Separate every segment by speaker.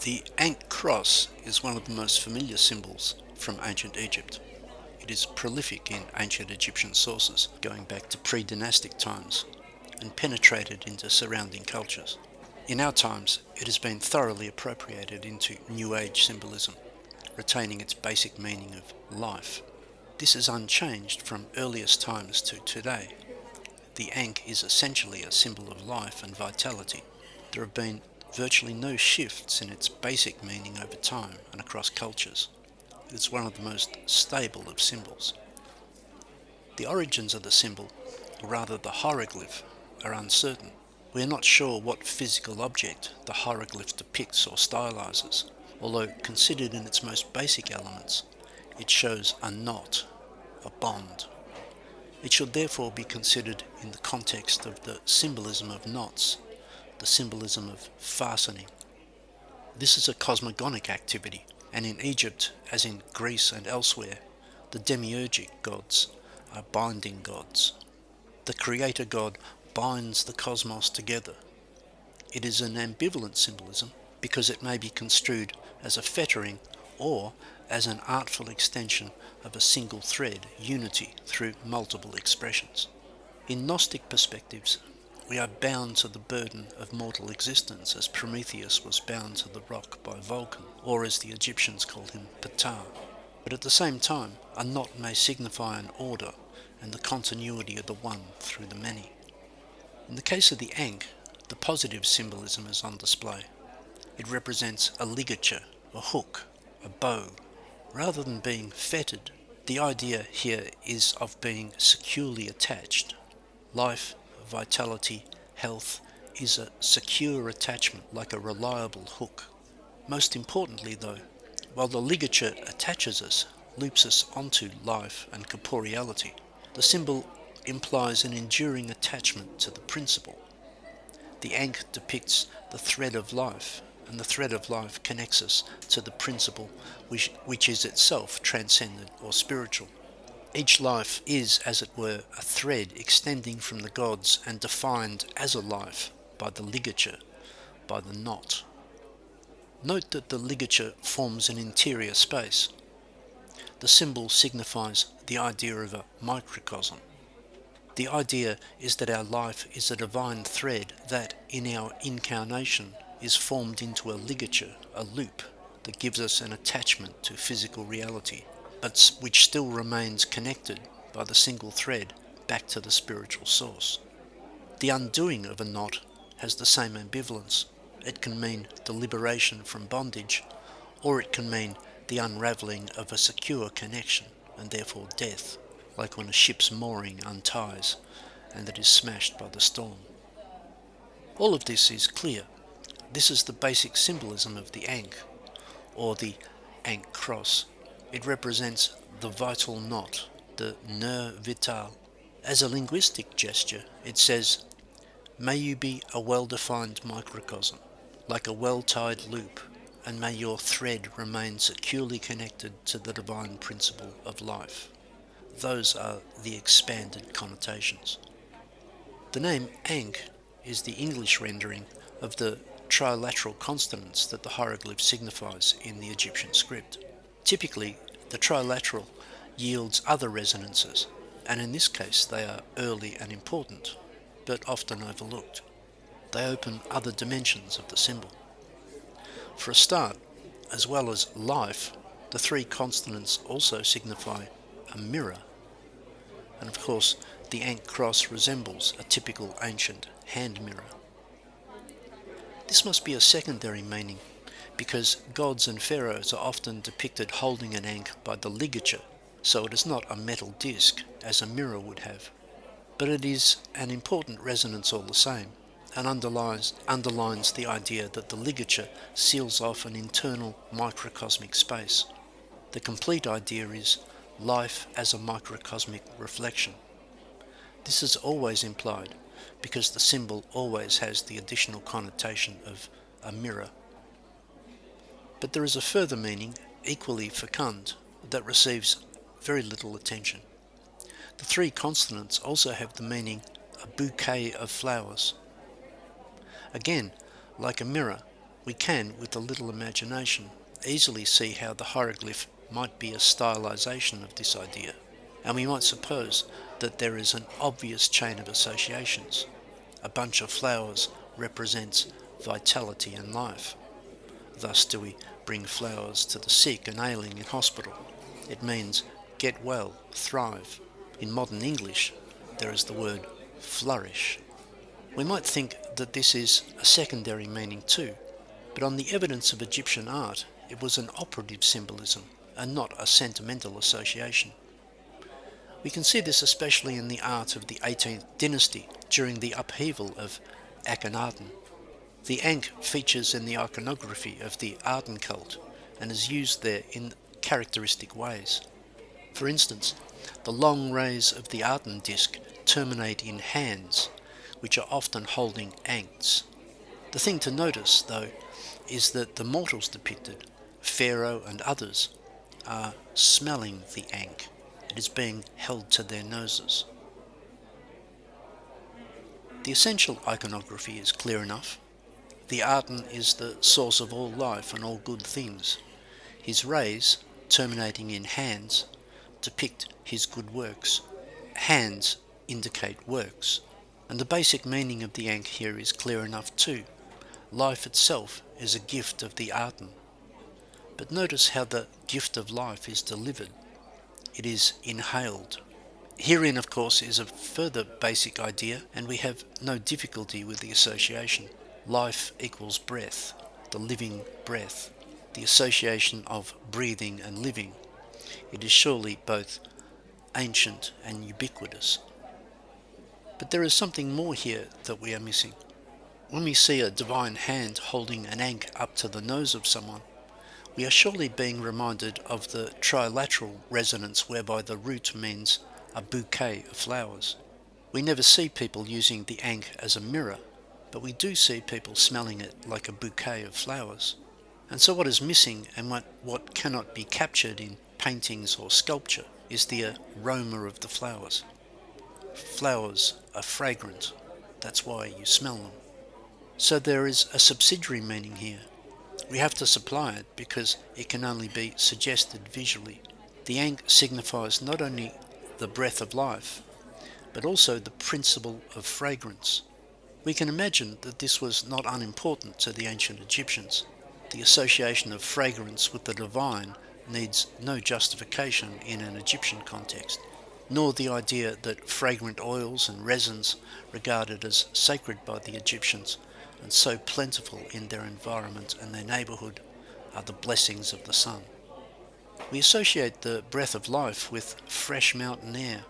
Speaker 1: The Ankh cross is one of the most familiar symbols from ancient Egypt. It is prolific in ancient Egyptian sources, going back to pre-dynastic times, and penetrated into surrounding cultures. In our times, it has been thoroughly appropriated into New Age symbolism, retaining its basic meaning of life. This is unchanged from earliest times to today. The Ankh is essentially a symbol of life and vitality. There have been virtually no shifts in its basic meaning over time and across cultures. It's one of the most stable of symbols. The origins of the symbol, or rather the hieroglyph, are uncertain. We are not sure what physical object the hieroglyph depicts or stylizes, although considered in its most basic elements, it shows a knot, a bond. It should therefore be considered in the context of the symbolism of knots, the symbolism of fastening. This is a cosmogonic activity, and in Egypt, as in Greece and elsewhere, the demiurgic gods are binding gods. The creator god binds the cosmos together. It is an ambivalent symbolism because it may be construed as a fettering or as an artful extension of a single thread, unity through multiple expressions. In Gnostic perspectives, we are bound to the burden of mortal existence as Prometheus was bound to the rock by Vulcan, or as the Egyptians called him, Ptah. But at the same time, a knot may signify an order and the continuity of the one through the many. In the case of the Ankh, the positive symbolism is on display. It represents a ligature, a hook, a bow. Rather than being fettered, the idea here is of being securely attached. Life, vitality, health is a secure attachment like a reliable hook. Most importantly though, while the ligature attaches us, loops us onto life and corporeality, the symbol implies an enduring attachment to the principle. The Ankh depicts the thread of life, and the thread of life connects us to the principle which is itself transcendent or spiritual. Each life is, as it were, a thread extending from the gods and defined as a life by the ligature, by the knot. Note that the ligature forms an interior space. The symbol signifies the idea of a microcosm. The idea is that our life is a divine thread that, in our incarnation, is formed into a ligature, a loop, that gives us an attachment to physical reality, but which still remains connected by the single thread back to the spiritual source. The undoing of a knot has the same ambivalence. It can mean the liberation from bondage, or it can mean the unravelling of a secure connection, and therefore death, like when a ship's mooring unties and it is smashed by the storm. All of this is clear. This is the basic symbolism of the Ankh, or the Ankh cross. It represents the vital knot, the nœud vital. As a linguistic gesture, it says, "May you be a well-defined microcosm, like a well-tied loop, and may your thread remain securely connected to the divine principle of life." Those are the expanded connotations. The name Ankh is the English rendering of the trilateral consonants that the hieroglyph signifies in the Egyptian script. Typically, the trilateral yields other resonances, and in this case they are early and important, but often overlooked. They open other dimensions of the symbol. For a start, as well as life, the three consonants also signify a mirror, and of course the Ankh cross resembles a typical ancient hand mirror. This must be a secondary meaning, because gods and pharaohs are often depicted holding an ankh by the ligature, so it is not a metal disc as a mirror would have. But it is an important resonance all the same, and underlines the idea that the ligature seals off an internal microcosmic space. The complete idea is life as a microcosmic reflection. This is always implied, because the symbol always has the additional connotation of a mirror. But there is a further meaning, equally fecund, that receives very little attention. The three consonants also have the meaning a bouquet of flowers. Again, like a mirror, We can, with a little imagination, easily see how the hieroglyph might be a stylization of this idea, and we might suppose that there is an obvious chain of associations. A bunch of flowers represents vitality and life. Thus do we bring flowers to the sick and ailing in hospital. It means get well, thrive. In modern English, there is the word flourish. We might think that this is a secondary meaning too, but on the evidence of Egyptian art, it was an operative symbolism and not a sentimental association. We can see this especially in the art of the 18th dynasty during the upheaval of Akhenaten. The Ankh features in the iconography of the Aten cult and is used there in characteristic ways. For instance, the long rays of the Aten disc terminate in hands, which are often holding ankhs. The thing to notice, though, is that the mortals depicted, Pharaoh and others, are smelling the Ankh. It is being held to their noses. The essential iconography is clear enough. The Aten is the source of all life and all good things. His rays, terminating in hands, depict his good works. Hands indicate works. And the basic meaning of the Ankh here is clear enough too. Life itself is a gift of the Aten. But notice how the gift of life is delivered. It is inhaled. Herein, of course, is a further basic idea, and we have no difficulty with the association. Life equals breath, the living breath, the association of breathing and living. It is surely both ancient and ubiquitous. But there is something more here that we are missing. When we see a divine hand holding an ankh up to the nose of someone, we are surely being reminded of the trilateral resonance whereby the root means a bouquet of flowers. We never see people using the ankh as a mirror, but we do see people smelling it like a bouquet of flowers. And so what is missing and what cannot be captured in paintings or sculpture is the aroma of the flowers. Flowers are fragrant, that's why you smell them. So there is a subsidiary meaning here. We have to supply it because it can only be suggested visually. The ankh signifies not only the breath of life, but also the principle of fragrance. We can imagine that this was not unimportant to the ancient Egyptians. The association of fragrance with the divine needs no justification in an Egyptian context, nor the idea that fragrant oils and resins regarded as sacred by the Egyptians and so plentiful in their environment and their neighbourhood are the blessings of the sun. We associate the breath of life with fresh mountain air,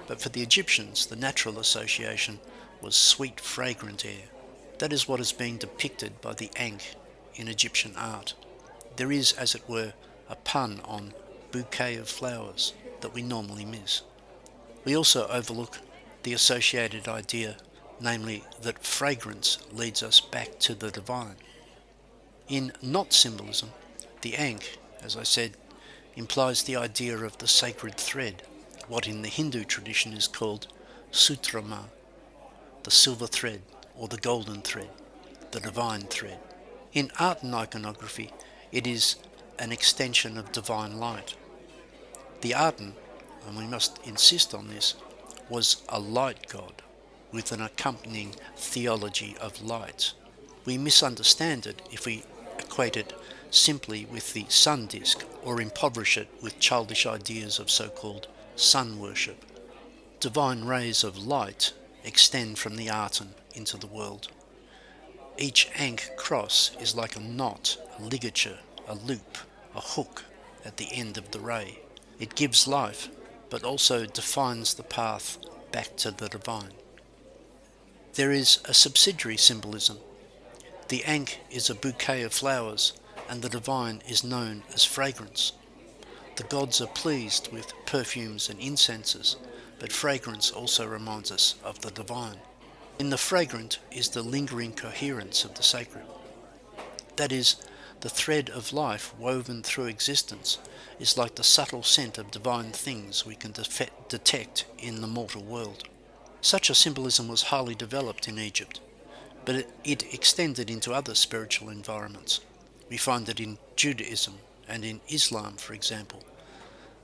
Speaker 1: but for the Egyptians the natural association was sweet fragrant air. That is what is being depicted by the Ankh in Egyptian art. There is, as it were, a pun on bouquet of flowers that we normally miss. We also overlook the associated idea, namely that fragrance leads us back to the divine. In knot symbolism, the Ankh, as I said, implies the idea of the sacred thread, what in the Hindu tradition is called sutrama, the silver thread or the golden thread, the divine thread. In art and iconography, it is an extension of divine light. The Aten, and we must insist on this, was a light god with an accompanying theology of light. We misunderstand it if we equate it simply with the sun disk or impoverish it with childish ideas of so-called sun worship. Divine rays of light extend from the Aten into the world. Each Ankh cross is like a knot, a ligature, a loop, a hook at the end of the ray. It gives life, but also defines the path back to the divine. There is a subsidiary symbolism. The Ankh is a bouquet of flowers, and the divine is known as fragrance. The gods are pleased with perfumes and incenses, but fragrance also reminds us of the divine. In the fragrant is the lingering coherence of the sacred. That is, the thread of life woven through existence is like the subtle scent of divine things we can detect in the mortal world. Such a symbolism was highly developed in Egypt. but it extended into other spiritual environments. We find it in Judaism and in Islam, for example,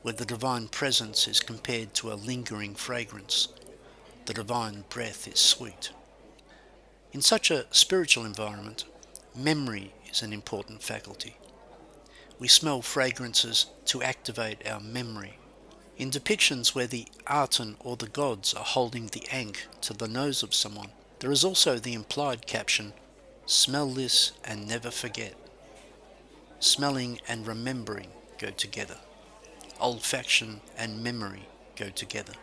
Speaker 1: where the divine presence is compared to a lingering fragrance. The divine breath is sweet. In such a spiritual environment, memory is an important faculty. We smell fragrances to activate our memory. In depictions where the Aten or the gods are holding the Ankh to the nose of someone, there is also the implied caption, "Smell this and never forget." Smelling and remembering go together. Olfaction and memory go together.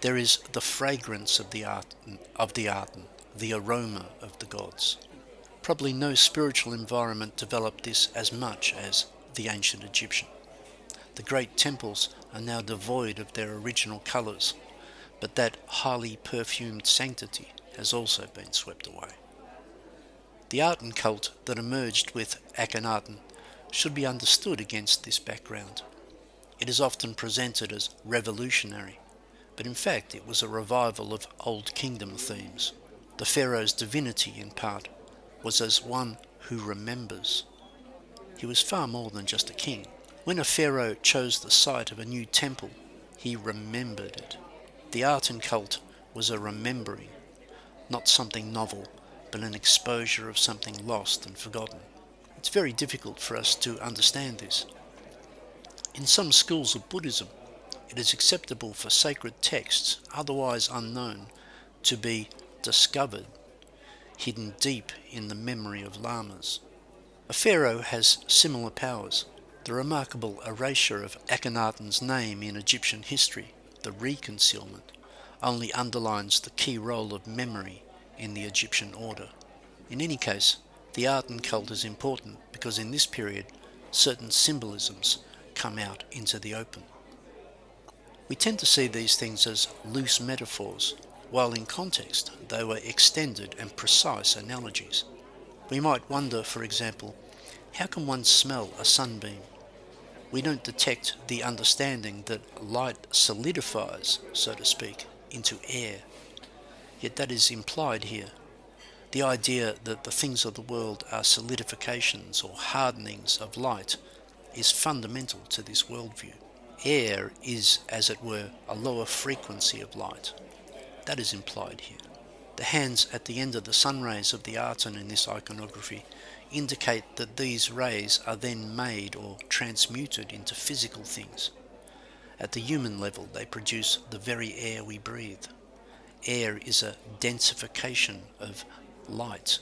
Speaker 1: There is the fragrance of the Aten, the aroma of the gods. Probably no spiritual environment developed this as much as the ancient Egyptian. The great temples are now devoid of their original colours, but that highly perfumed sanctity has also been swept away. The Aten cult that emerged with Akhenaten should be understood against this background. It is often presented as revolutionary, but in fact it was a revival of Old Kingdom themes. The pharaoh's divinity, in part, was as one who remembers. He was far more than just a king. When a pharaoh chose the site of a new temple, he remembered it. The Aten cult was a remembering, not something novel, but an exposure of something lost and forgotten. It's very difficult for us to understand this. In some schools of Buddhism, it is acceptable for sacred texts, otherwise unknown, to be discovered, hidden deep in the memory of lamas. A pharaoh has similar powers. The remarkable erasure of Akhenaten's name in Egyptian history, the reconcealment, only underlines the key role of memory in the Egyptian order. In any case, the Aten cult is important because in this period certain symbolisms come out into the open. We tend to see these things as loose metaphors, while in context they were extended and precise analogies. We might wonder, for example, how can one smell a sunbeam? We don't detect the understanding that light solidifies, so to speak, into air. Yet that is implied here. The idea that the things of the world are solidifications or hardenings of light is fundamental to this worldview. Air is, as it were, a lower frequency of light. That is implied here. The hands at the end of the sun rays of the Aten in this iconography indicate that these rays are then made or transmuted into physical things. At the human level, they produce the very air we breathe. Air is a densification of light.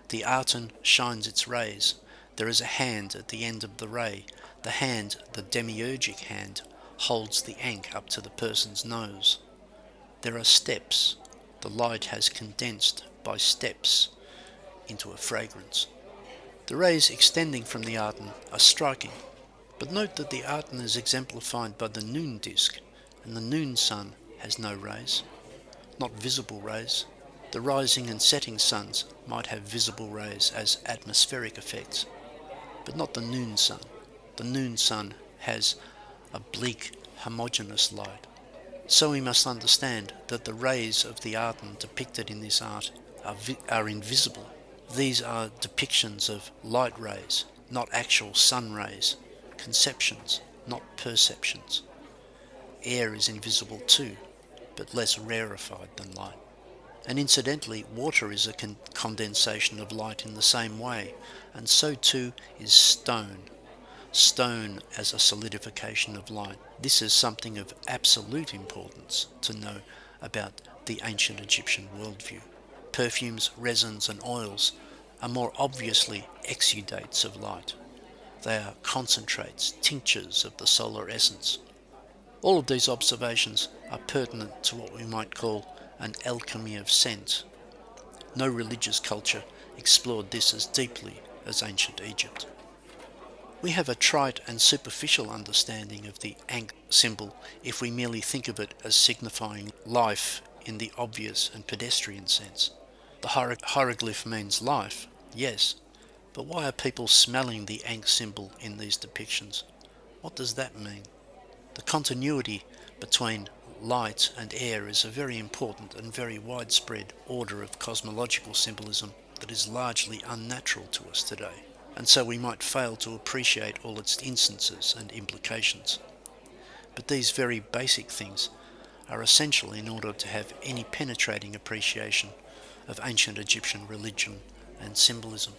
Speaker 1: The Aten shines its rays. There is a hand at the end of the ray. The hand, the demiurgic hand, holds the Ankh up to the person's nose. There are steps. The light has condensed by steps into a fragrance. The rays extending from the Aten are striking, but note that the Aten is exemplified by the noon disk, and the noon sun has no rays, not visible rays. The rising and setting suns might have visible rays as atmospheric effects, but not the noon sun. The noon sun has a bleak, homogeneous light. So we must understand that the rays of the Aten depicted in this art are invisible. These are depictions of light rays, not actual sun rays, conceptions, not perceptions. Air is invisible too, but less rarefied than light. And incidentally, water is a condensation of light in the same way, and so too is stone. Stone as a solidification of light. This is something of absolute importance to know about the ancient Egyptian worldview. Perfumes, resins and oils are more obviously exudates of light. They are concentrates, tinctures of the solar essence. All of these observations are pertinent to what we might call an alchemy of sense. No religious culture explored this as deeply as ancient Egypt. We have a trite and superficial understanding of the Ankh symbol if we merely think of it as signifying life in the obvious and pedestrian sense. The hieroglyph means life, yes, but why are people smelling the Ankh symbol in these depictions? What does that mean? The continuity between light and air is a very important and very widespread order of cosmological symbolism that is largely unnatural to us today, and so we might fail to appreciate all its instances and implications. But these very basic things are essential in order to have any penetrating appreciation of ancient Egyptian religion and symbolism.